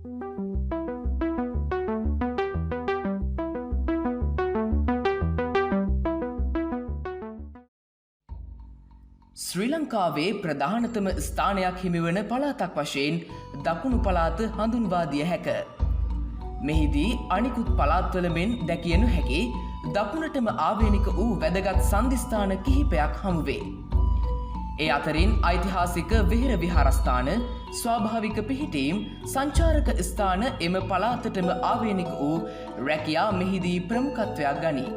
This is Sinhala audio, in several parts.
ශ්‍රී ලංකාවේ ප්‍රධානතම ස්ථානයක් හිමිවන පළාතක් වශයෙන් දකුණු පළාත හඳුන්වා දිය හැක. මෙහිදී අනිකුත් පළාත්වල මෙන් දැකිය නොහැකි දකුණටම ආවේනික වූ වැදගත් සන්ධිස්ථාන කිහිපයක් හමුවේ. ඒ අතරින් ඓතිහාසික විහෙර විහාරස්ථාන, ස්වාභාවික පිහිටීම්, සංචාරක ස්ථාන එම පළාතටම ආවේනික වූ රැකියා මෙහිදී ප්‍රමුඛත්වයක් ගනී.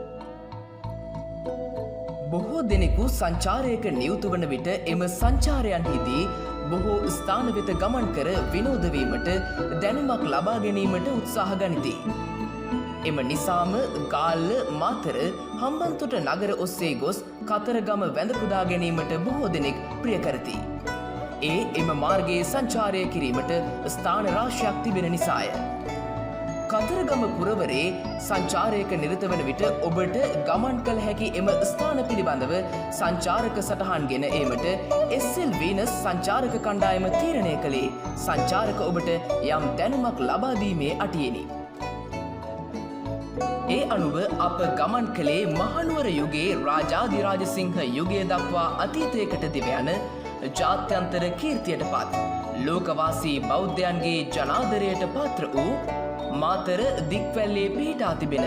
බොහෝ දෙනෙකු සංචාරයක නියුතු වන විට එම සංචාරයන්හිදී බොහෝ ස්ථාන වෙත ගමන් කර විනෝද වීමට, දැනුමක් ලබා ගැනීමට උත්සාහ ගනිති. එම නිසාම ගාල්ල, මාතර, හම්බන්තොට නගර ඔස්සේ ගොස් කතරගම වැඳ පුදා ගැනීමට බොහෝ දෙනෙක් ප්‍රිය කරති. ඒ එම මාර්ගයේ සංචාරය කිරීමට ස්ථාන රාශියක් තිබෙන නිසාය. කතරගම පුරවරේ සංචාරයක නිරත වන විට ඔබට ගමන් කළ හැකි එම ස්ථාන පිළිබඳව සංචාරක සටහන් ගෙන ඒමට SL වීනස් සංචාරක කණ්ඩායම තීරණය කළේ සංචාරක ඔබට යම් දැනුමක් ලබා දීමේ අටියෙනි. ඒ අනුව අප ගමන් කළේ මහනුවර යුගයේ රාජාධිරාජසිංහ යුගය දක්වා අතීතයකට දිව යන ජාත්‍යන්තර කීර්තියට පත් ලෝකවාසී බෞද්ධයන්ගේ ජනාදරයට පාත්‍ර වූ මාතර දික්වැල්ලේ පිහිටා තිබෙන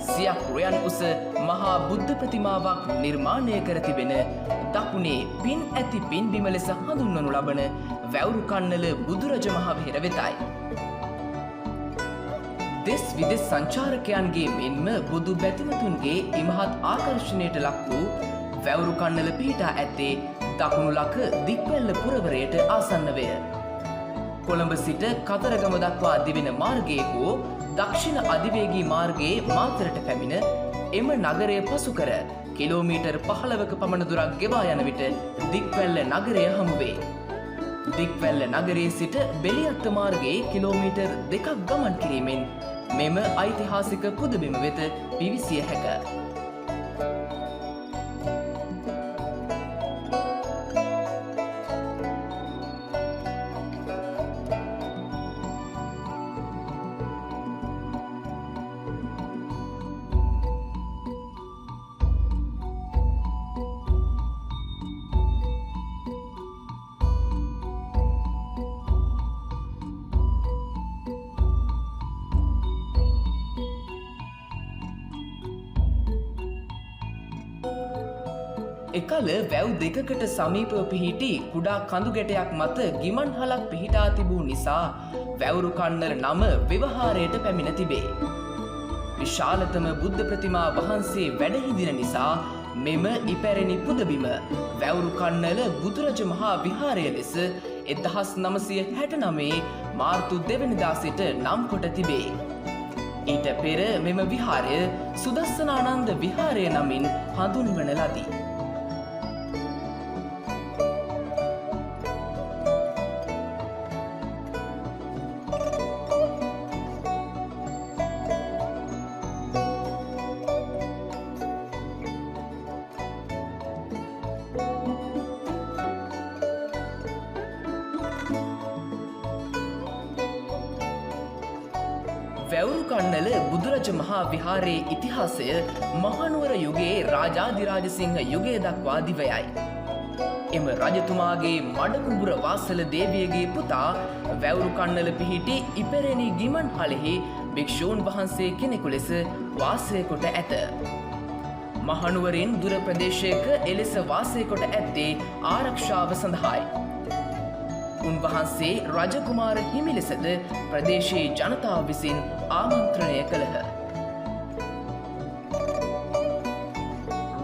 සියක් රුයන් උස මහා බුද්ධ ප්‍රතිමාවක් නිර්මාණය කර තිබෙන දකුණේ පින් ඇති පින්බිම ලෙස හඳුන්වනු ලබන වැවුරුකන්නල බුදුරජ මහවිහාර වෙතයි. දෙස් විදෙස් සංචාරකයන්ගේ මෙන්ම බුදු බැතිමතුන්ගේ ඉමහත් ආකර්ෂණයට ලක් වූ වැවුරුකන්නල පිහිටා ඇත්තේ දකුණු ලක දික්වැල්ල පුරවරයට ආසන්න වේ. කොළඹ සිට කතරගම දක්වා දිවෙන මාර්ගයේ හෝ දක්ෂිණ අධිවේගී මාර්ගයේ මාතරට පැමිණ එම නගරය පසු කර කිලෝමීටර් 15ක පමණ දුරක් ගෙවා යන විට දික්වැල්ල නගරය හමුවේ. දික්වැල්ල නගරයේ සිට බෙලියත්ත මාර්ගයේ කිලෝමීටර් 2ක් ගමන් කිරීමෙන් මෙම ඓතිහාසික පුදබිම වෙත පිවිසිය හැක. එකල වැව් දෙකකට සමීපව පිහිටි කුඩා කඳු ගැටයක් මත ගිමන් හලක් පිහිටා තිබූ නිසා වැවුරුකන්නල නම ව්‍යවහාරයට පැමිණ තිබේ. විශාලතම බුද්ධ ප්‍රතිමා වහන්සේ වැඩ හිඳින නිසා මෙම ඉපැරණි පුදබිම වැවුරුකන්නල බුදුරජ මහා විහාරය ලෙස 1969 මාර්තු 2 වෙනිදා සිට නම් කොට තිබේ. ඊට පෙර මෙම විහාරය සුදස්සනානන්ද විහාරය නමින් හඳුන්වන ලදී. වැවුරුකන්නල බුදුරජ මහා විහාරයේ ඉතිහාසය මහනුවර යුගයේ රාජාධිරාජසිංහ යුගය දක්වා දිවයයි. එම රජතුමාගේ මඩකුඹුර වාසල දේවියගේ පුතා වැවුරුකන්නල පිහිටි ඉපැරණි ගිමන් හලෙහි භික්ෂූන් වහන්සේ කෙනෙකු ලෙස වාසය කොට ඇත. මහනුවරින් දුර ප්‍රදේශයක එලෙස වාසය කොට ඇත්තේ ආරක්ෂාව සඳහායි. උන්වහන්සේ රජකුමාර හිමි ලෙසද ප්‍රදේශයේ ජනතාව විසින් ආමන්ත්‍රණය කළහ.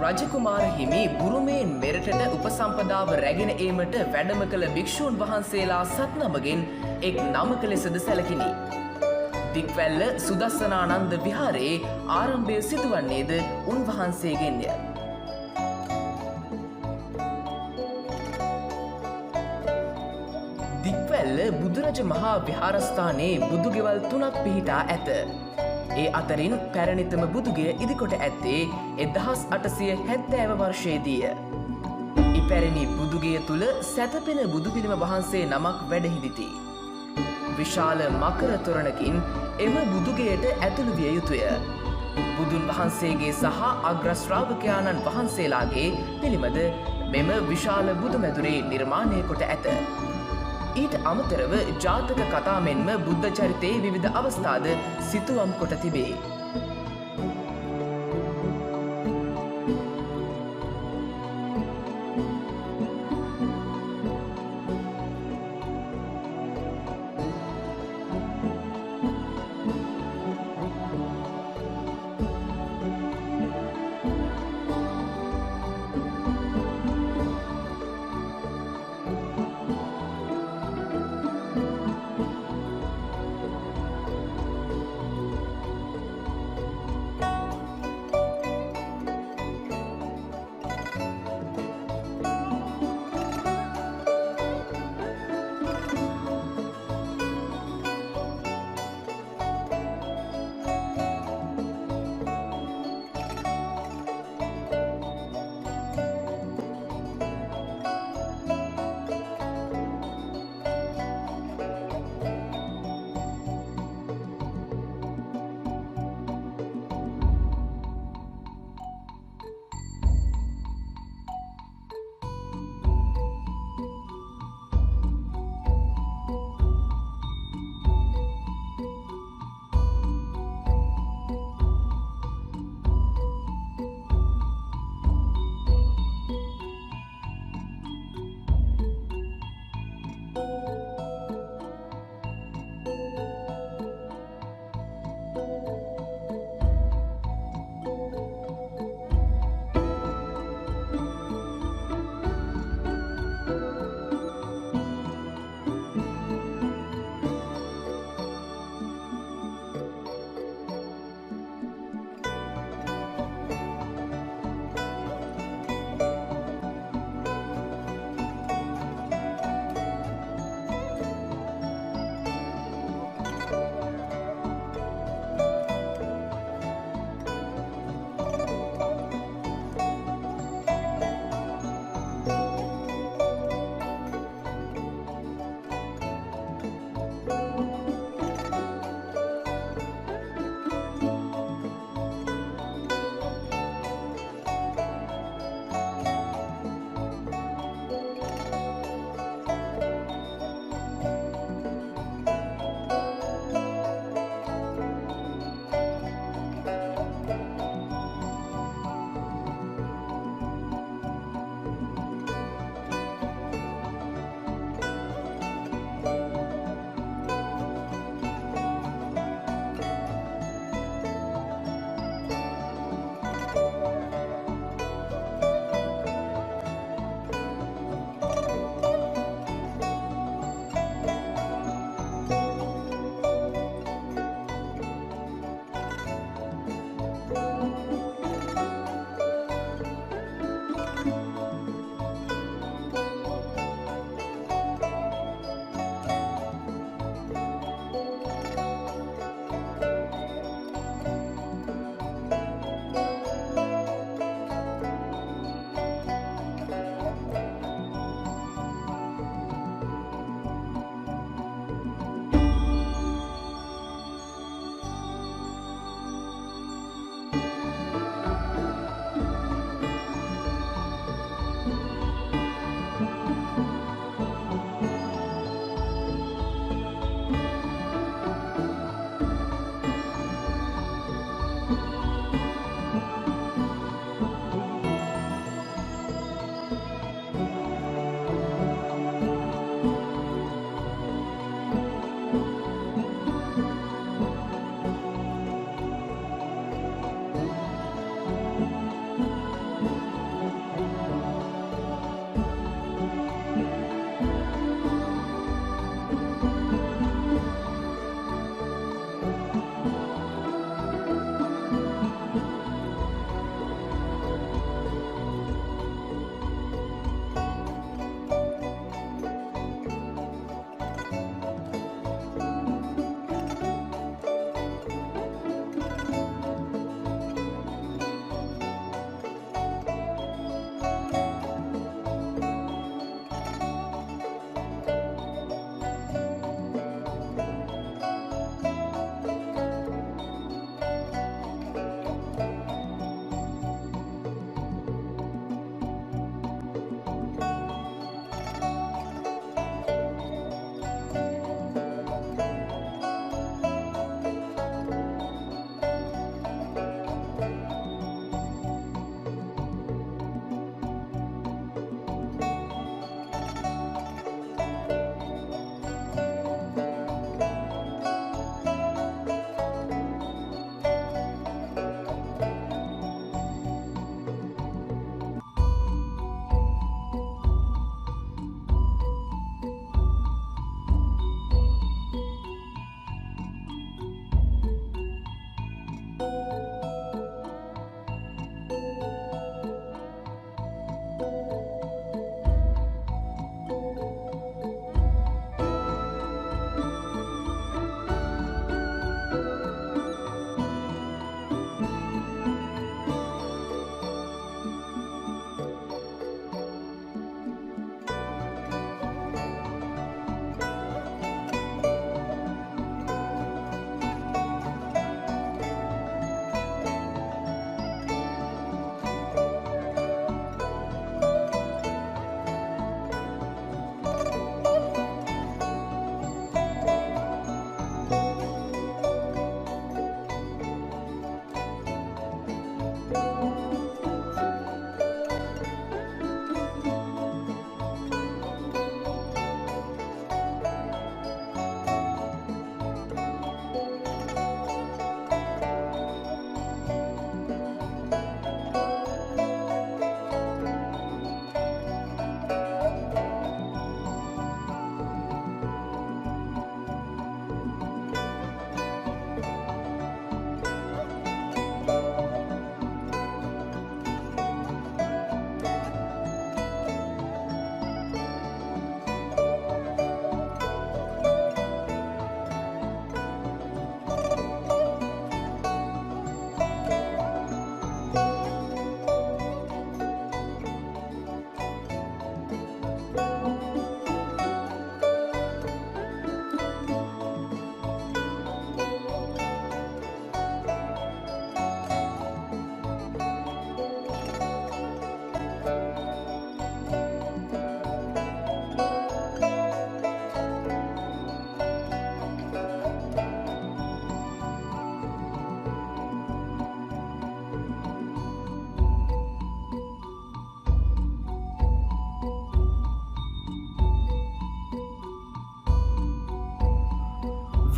රජකුමාර හිමි බුරුමයෙන් මෙරටට උපසම්පදාව රැගෙන ඒමට වැඩම කළ භික්ෂූන් වහන්සේලා සත් නමගෙන් එක් නමක ලෙසද සැලකිනි. දික්වැල්ල සුදස්සනානන්ද විහාරයේ ආරම්භය සිදුවන්නේද උන්වහන්සේගෙන්ය. දික්වැල්ල බුදුරජ මහා විහාරස්ථානයේ බුදුගෙවල් 3ක් පිහිටා ඇත. ඒ අතරින් පැරණිතම බුදුගෙය ඉදිකොට ඇත්තේ 1870 වර්ෂයේදීය. ඉපැරණි බුදුගෙය තුල සැතපෙන බුදුපිළිම වහන්සේ නමක් වැඩ හිඳිති. විශාල මකර තොරණකින් එම බුදුගේට ඇතුළු විය යුතුය. බුදුන් වහන්සේගේ සහ අග්‍රශ්‍රාවකයාණන් වහන්සේලාගේ පිළිමද මෙම විශාල බුදුමැදුරේ නිර්මාණය කොට ඇත. ඊට අමතරව ජාතක කතා මෙන්ම බුද්ධ චරිතයේ විවිධ අවස්ථාද සිතුවම් කොට තිබේ.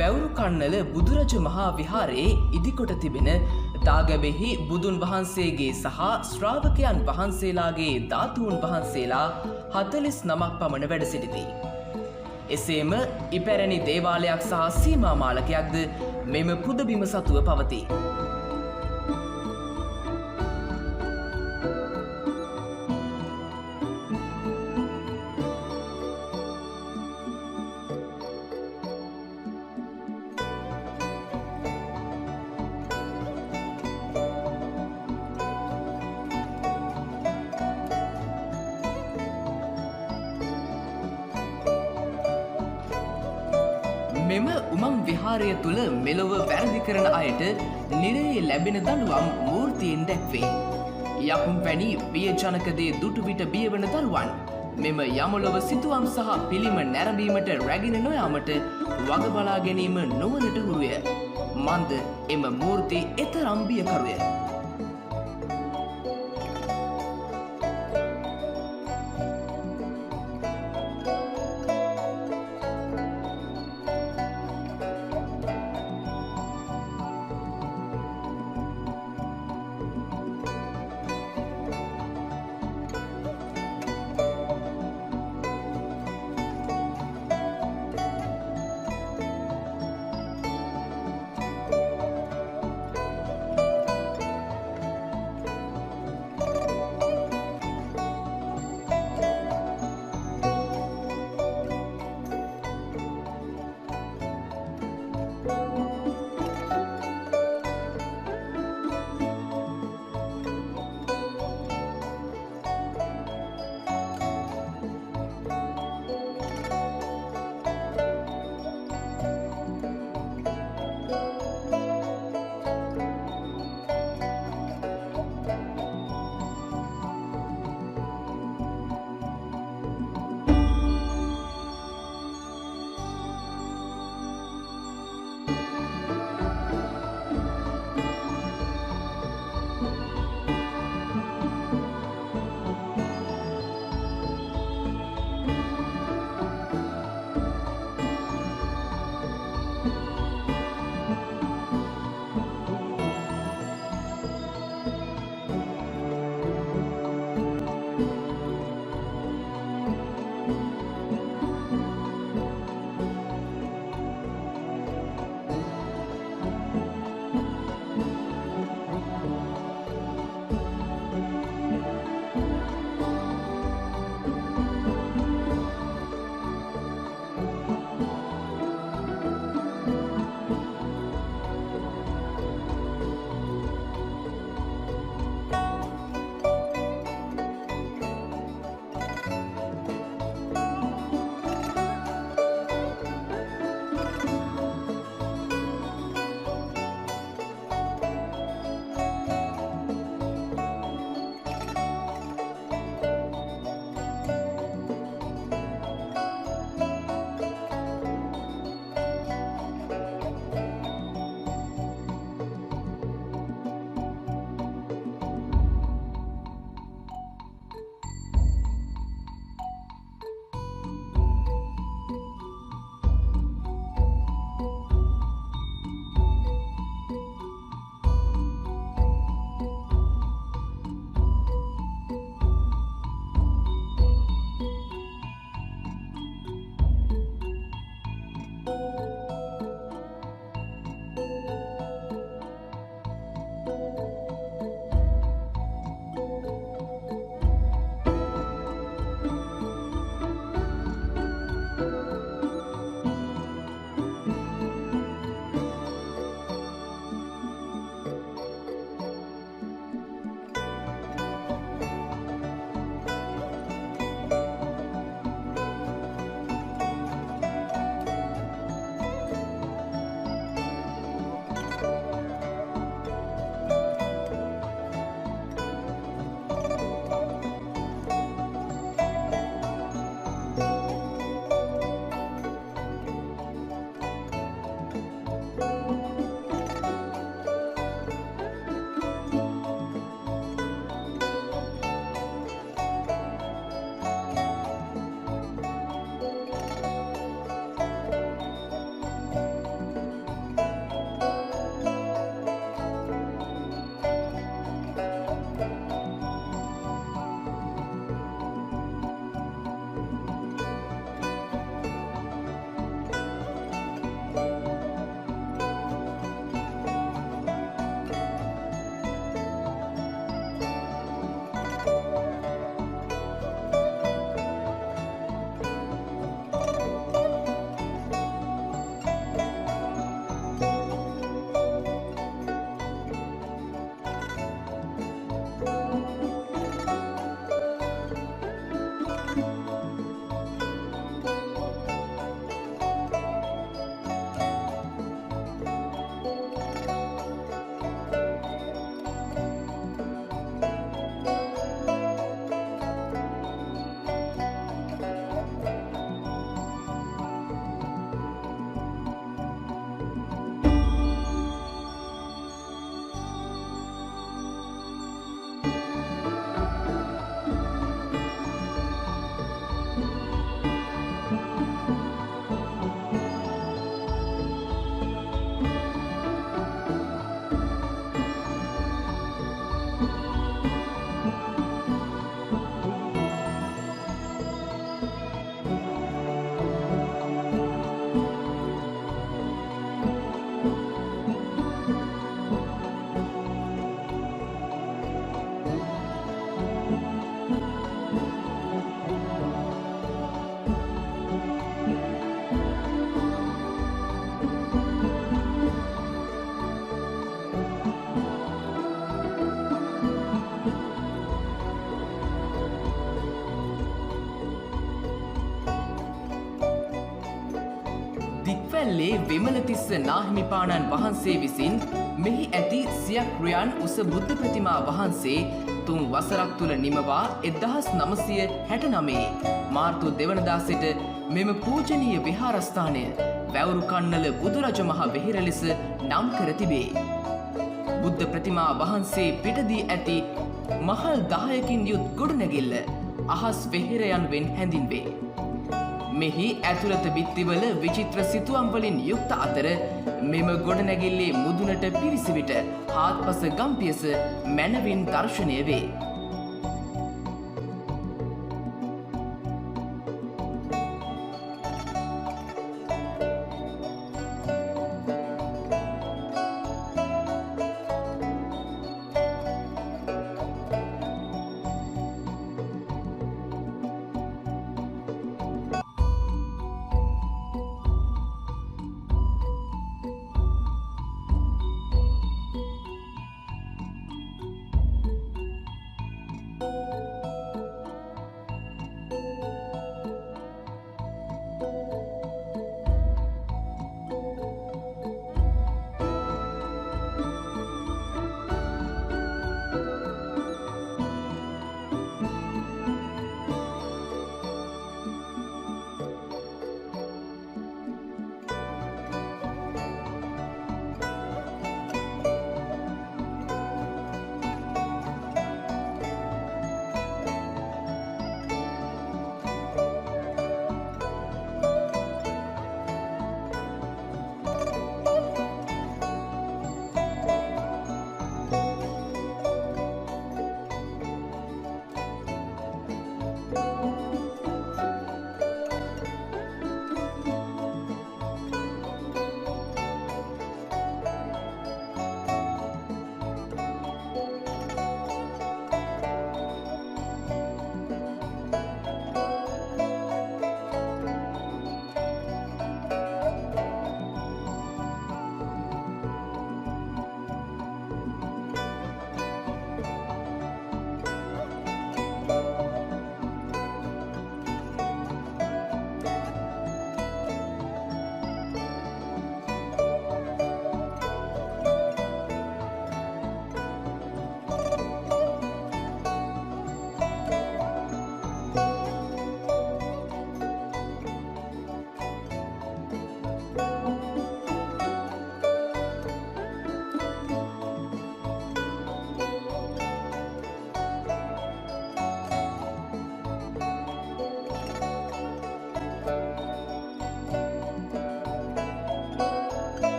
වැවුරු කන්නල බුදුරජ මහා විහාරයේ ඉදිකොට තිබෙන දාගැබෙහි බුදුන් වහන්සේගේ සහ ශ්‍රාවකයන් වහන්සේලාගේ ධාතුන් වහන්සේලා 49ක් පමණ වැඩ සිටිති. එසේම ඉපැරණි දේවාලයක් සහ සීමා මාලකයක්ද මෙම පුදබිම සතුව පවතී. මෙම උමං විහාරය තුළ මෙලොව වැරදි කරන අයට නිරයේ ලැබෙන දඩුවම් මූර්තියෙන් දැක්වේ. යකුන් වැනි බියජනකදේ දුටු විට බියවන දරුවන් මෙම යමලොව සිතුවම් සහ පිළිම නැරඹීමට රැගෙන නොයාමට වග බලා ගැනීම නොවනට හුරුය. මන්ද එම මූර්ති එතරම් බියකරුය. දෙව්වලේ විමලතිස්ස නාහිමිපාණන් වහන්සේ විසින් මෙහි ඇති සියක් ක්‍රියාන් උස බුද්ධ ප්‍රතිමා වහන්සේ 3 වසරක් තුළ නිමවා 1969 මාර්තු 2 වනදා සිට මෙම පූජනීය විහාරස්ථානය වැවුරු කන්නල බුදුරජ මහ වෙහෙර ලෙස නම් කර තිබේ. බුද්ධ ප්‍රතිමා වහන්සේ පිටදී ඇති මහල් 10කින් යුත් ගොඩනැගිල්ල අහස් වෙහෙර යනුවෙන් හැඳින්වේ. මෙහි ඇතුළත බිත්තිවල විචිත්‍ර සිතුවම් වලින් යුක්ත අතර මෙම ගොඩනැගිල්ලේ මුදුනට පිවිසි විට හාත්පස ගම්පියස මැනවින් දර්ශනය වේ.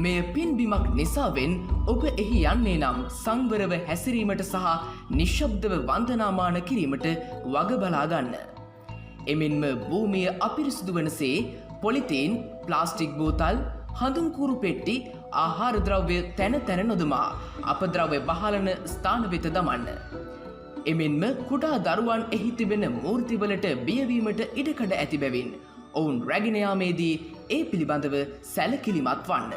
මෙය පින්බිමක් නිසාවෙන් ඔබ එහි යන්නේ නම් සංවරව හැසිරීමට සහ නිශ්ශබ්දව වන්දනාමාන කිරීමට වග බලා ගන්න. එමෙන්ම භූමිය අපිරිසුදු වනසේ පොලිතීන්, ප්ලාස්ටික් බෝතල්, හඳුන්කුරු පෙට්ටි, ආහාර ද්‍රව්‍ය තැන තැන නොදමා අපද්‍රව්‍ය බහලන ස්ථාන වෙත දමන්න. එමෙන්ම කුඩා දරුවන් එහි තිබෙන මූර්තිවලට බියවීමට ඉඩකඩ ඇති බැවින් ඔවුන් රැගෙන යාමේදී ඒ පිළිබඳව සැලකිලිමත් වන්න.